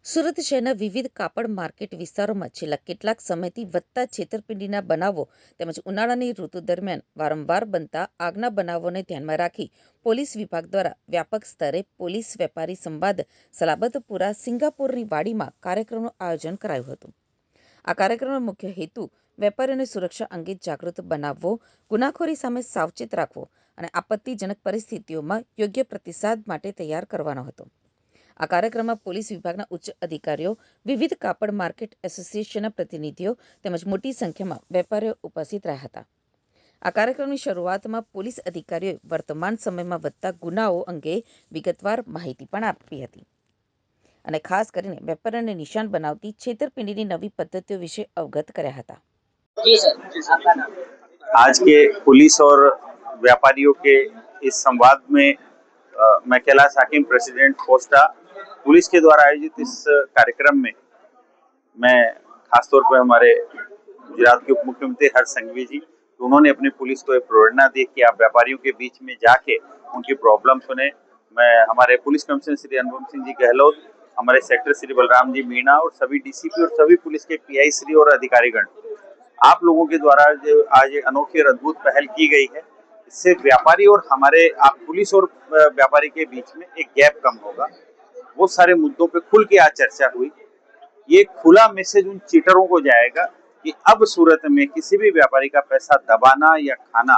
સુરત શહેરના વિવિધ કાપડ માર્કેટ વિસ્તારોમાં છેલ્લા કેટલાક સમયથી વધતા છેતરપિંડીના બનાવો તેમજ ઉનાળાની ઋતુ દરમિયાન વારંવાર બનતા આગના બનાવોને ધ્યાનમાં રાખી પોલીસ વિભાગ દ્વારા વ્યાપક સ્તરે પોલીસ વેપારી સંવાદ સલાબતપુરા સિંગાપુરની વાડીમાં કાર્યક્રમનું આયોજન કરાયું હતું. આ કાર્યક્રમનો મુખ્ય હેતુ વેપારીઓને સુરક્ષા અંગે જાગૃત બનાવવો, ગુનાખોરી સામે સાવચેત રાખવો અને આપત્તિજનક પરિસ્થિતિઓમાં યોગ્ય પ્રતિસાદ માટે તૈયાર કરવાનો હતો. આ કાર્યક્રમમાં પોલીસ વિભાગના ઉચ્ચ અધિકારીઓ, વિવિધ કાપડ માર્કેટ એસોસિએશનના પ્રતિનિધિઓ તેમજ મોટી સંખ્યામાં વેપારીઓ ઉપસ્થિત રહ્યા હતા. આ કાર્યક્રમની શરૂઆતમાં પોલીસ અધિકારીઓએ વર્તમાન સમયમાં વધતા ગુનાઓ અંગે વિગતવાર માહિતી પણ આપી હતી અને ખાસ કરીને વેપારીઓને નિશાન બનાવતી છેતરપિંડીની નવી પદ્ધતિઓ વિશે અવગત કર્યા હતા. आज के पुलिस और व्यापारियों के इस संवाद में मैं कैलाश हाकिम प्रेसिडेंट कोस्टा पुलिस के द्वारा आयोजित इस कार्यक्रम में मैं खासतौर पर हमारे गुजरात के उप मुख्यमंत्री हर्ष संघवी जी, उन्होंने अपनी पुलिस को एक प्रेरणा दी कि आप व्यापारियों के बीच में जाके उनकी प्रॉब्लम सुने। मैं हमारे पुलिस कमिश्नर श्री अनुपम सिंह जी गहलोत, हमारे सेक्टर श्री बलराम जी मीणा और सभी डीसीपी और सभी पुलिस के पीआई श्री और अधिकारीगण, आप लोगों के द्वारा जो आज एक अनोखी और अद्भुत पहल की गई है, इससे व्यापारी और हमारे आप पुलिस और व्यापारी के बीच में एक गैप कम होगा। बहुत सारे मुद्दों पे खुल के आज चर्चा हुई। ये खुला मैसेज उन चीटरों को जाएगा कि अब सूरत में किसी भी व्यापारी का पैसा दबाना या खाना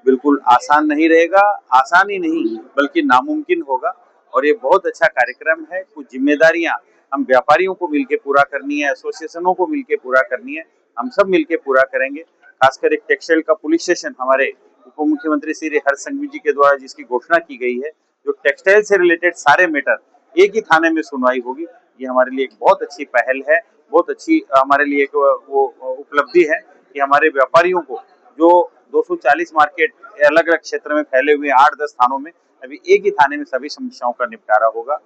बिल्कुल आसान नहीं रहेगा। आसान ही नहीं बल्कि नामुमकिन होगा। और ये बहुत अच्छा कार्यक्रम है। कुछ जिम्मेदारियां हम व्यापारियों को मिलकर पूरा करनी है, एसोसिएशनों को मिलकर पूरा करनी है, हम सब मिलकर पूरा करेंगे। खासकर एक टेक्सटाइल का पुलिस स्टेशन हमारे उप मुख्यमंत्री श्री हर्ष संघवी जी के द्वारा जिसकी घोषणा की गई है, जो टेक्सटाइल से रिलेटेड सारे मैटर एक ही थाने में सुनवाई होगी, ये हमारे लिए एक बहुत अच्छी पहल है। बहुत अच्छी हमारे लिए एक वो उपलब्धि है कि हमारे व्यापारियों को जो 240 मार्केट अलग अलग क्षेत्र में फैले हुए 8-10 थानों में अभी एक ही थाने में सभी समस्याओं का निपटारा होगा।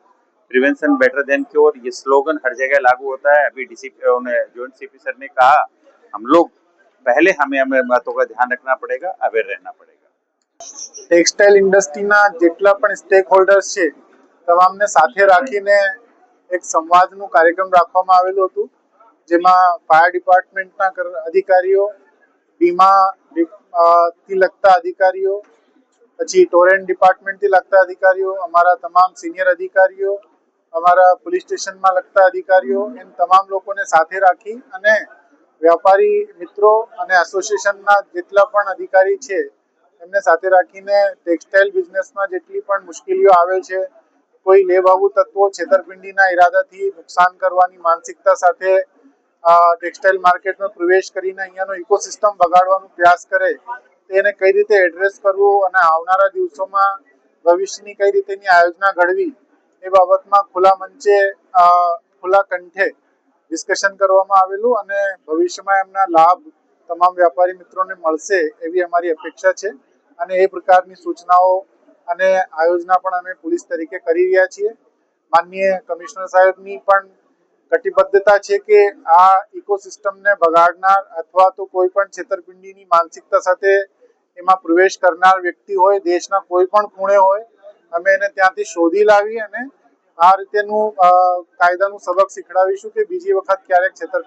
प्रिवेंशन बेटर देन क्योर, ये स्लोगन हर जगह लागू होता है। अभी डीसीपी जॉइंट सीपी सर ने कहा, हम लोग पहले हमें बातों का ध्यान रखना पड़ेगा, अवेयर रहना पड़ेगा। ટેક્સટાઇલ ઇન્ડસ્ટ્રીના જેટલા પણ સ્ટેક હોલ્ડર્સ છે તમામને સાથે રાખીને એક સંવાદનું કાર્યક્રમ રાખવામાં આવેલું હતું, જેમાં ફાયર ડિપાર્ટમેન્ટના અધિકારીઓ, બીમાથી લગતા અધિકારીઓ, પછી ટોરેન્ટ ડિપાર્ટમેન્ટથી લગતા અધિકારીઓ, અમારા તમામ સિનિયર અધિકારીઓ, અમારા પોલીસ સ્ટેશનમાં લગતા અધિકારીઓ, એમ તમામ લોકોને સાથે રાખી અને વ્યાપારી મિત્રો અને એસોસિએશનના જેટલા પણ અધિકારી છે એમને સાથે રાખીને ટેક્સટાઇલ બિઝનેસમાં જેટલી પણ મુશ્કેલીઓ આવે છે, કોઈ લેભાગુ તત્વો છેતરપિંડીના ઈરાદાથી નુકસાન કરવાની માનસિકતા સાથે ટેક્સટાઇલ માર્કેટમાં પ્રવેશ કરીને અહીંયાનો ઇકોસિસ્ટમ બગાડવાનો પ્રયાસ કરે, તેને કઈ રીતે એડ્રેસ કરવું અને આવનારા દિવસોમાં ભવિષ્યની કઈ રીતેની આયોજના ઘડવી એ બાબતમાં ખુલ્લા મંચે ખુલ્લા કંઠે ડિસ્કશન કરવામાં આવેલું અને ભવિષ્યમાં એમના લાભ તમામ વ્યાપારી મિત્રોને મળશે એવી અમારી અપેક્ષા છે અને એ પ્રકારની સૂચનાઓ અને આયોજના પણ અમે પોલીસ તરીકે કરી રહ્યા છીએ. માનનીય કમિશનર સાહેબની પણ કટિબદ્ધતા છે કે આ ઇકોસિસ્ટમને બગાડનાર અથવા તો કોઈ પણ છેતરપિંડીની માનસિકતા સાથે એમાં પ્રવેશ કરનાર વ્યક્તિ હોય, દેશના કોઈ પણ ખૂણે હોય, અમે એને ત્યાંથી શોધી લાવી અને આ રીતેનું કાયદાનું સબક શીખડાવીશું કે બીજી વખત ક્યારેક છેતરપિંડી